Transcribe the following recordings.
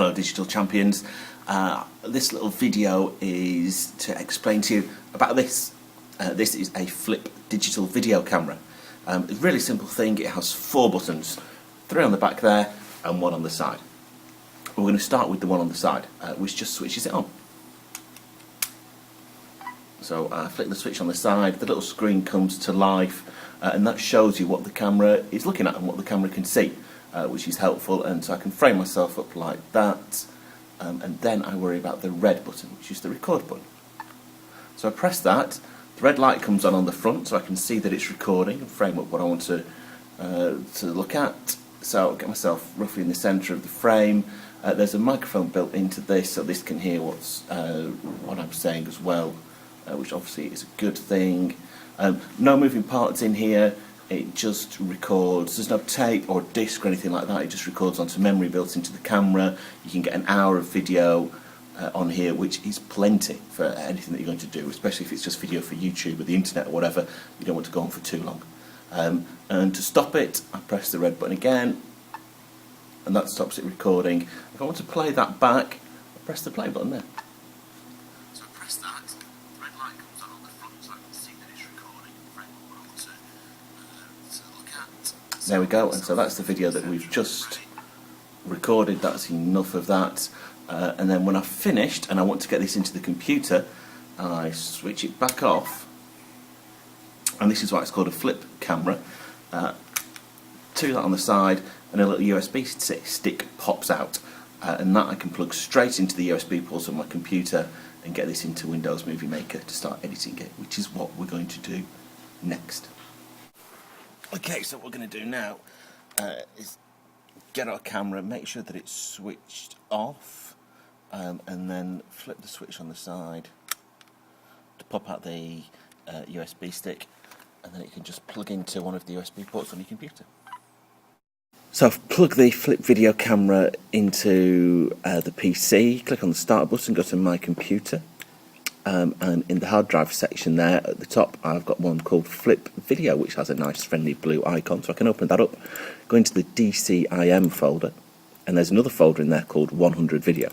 Hello digital champions. This little video is to explain to you about this. This is a flip digital video camera. It's a really simple thing. It has 4 buttons, 3 on the back there and 1 on the side. We're going to start with the one on the side, which just switches it on. So I flick the switch on the side, the little screen comes to life, and that shows you what the camera is looking at and what the camera can see, which is helpful. And so I can frame myself up like that, and then I worry about the red button, which is the record button. So I press that, the red light comes on the front so I can see that it's recording and frame up what I want to look at. So I'll get myself roughly in the centre of the frame. There's a microphone built into this, so this can hear what I'm saying as well, which obviously is a good thing. No moving parts in here, it just records. There's no tape or disc or anything like that, it just records onto memory built into the camera. You can get an hour of video on here, which is plenty for anything that you're going to do, especially if it's just video for YouTube or the internet or whatever. You don't want to go on for too long. And to stop it, I press the red button again, and that stops it recording. If I want to play that back, I press the play button there. So I press that, the red light comes on the front so I can see that it's recording and frame up what I want to look at. There we go, and so that's the video that we've just recorded. That's enough of that. And then when I've finished and I want to get this into the computer, I switch it back off, and this is why it's called a flip camera. 2 that on the side, and a little USB stick pops out, and that I can plug straight into the USB port on my computer and get this into Windows Movie Maker to start editing it, which is what we're going to do next. Okay, so what we're going to do now is get our camera, make sure that it's switched off, and then flip the switch on the side to pop out the USB stick, and then it can just plug into one of the USB ports on your computer. So I've plugged the flip video camera into the PC, click on the start button, go to my computer, and in the hard drive section there at the top I've got one called Flip Video, which has a nice friendly blue icon, so I can open that up, go into the DCIM folder, and there's another folder in there called 100 Video.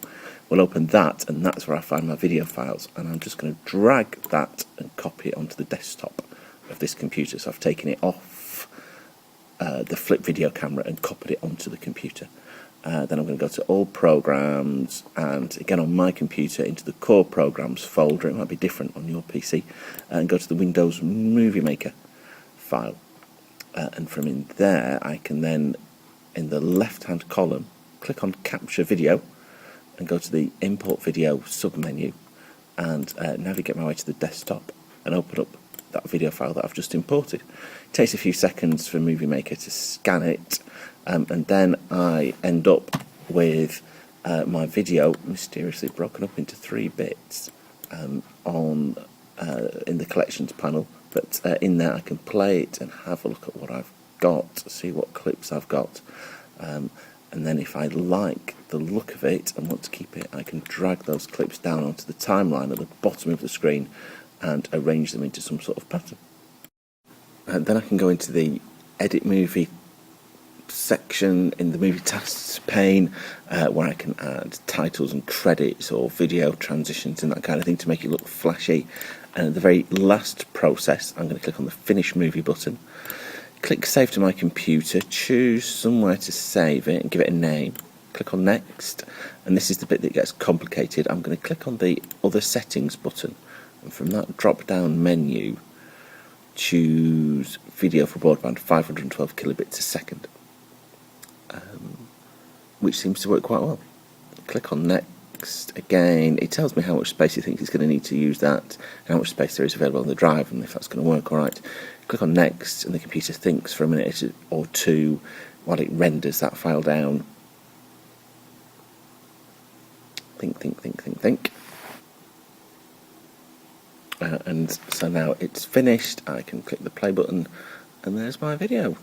We'll open that, and that's where I find my video files, and I'm just going to drag that and copy it onto the desktop of this computer. So I've taken it off the flip video camera and copied it onto the computer. Then I'm going to go to all programs, and again on my computer into the core programs folder. It might be different on your PC, and go to the Windows Movie Maker file, and from in there I can then, in the left hand column, click on capture video and go to the import video sub menu and navigate my way to the desktop and open up that video file that I've just imported. It takes a few seconds for Movie Maker to scan it, and then I end up with my video mysteriously broken up into 3 bits in the collections panel. But in there I can play it and have a look at what I've got, see what clips I've got, and then if I like the look of it and want to keep it, I can drag those clips down onto the timeline at the bottom of the screen and arrange them into some sort of pattern. And then I can go into the edit movie section in the movie tasks pane, where I can add titles and credits or video transitions and that kind of thing to make it look flashy. And at the very last process, I'm going to click on the finish movie button, click save to my computer, choose somewhere to save it and give it a name, click on next, and this is the bit that gets complicated. I'm going to click on the other settings button, and from that drop down menu choose video for broadband 512 kilobits a second, which seems to work quite well. Click on next again. It tells me how much space it thinks it's going to need to use that and how much space there is available on the drive and if that's going to work alright. Click on next, and the computer thinks for a minute or two while it renders that file down. Think. And so now it's finished. I can click the play button, and there's my video.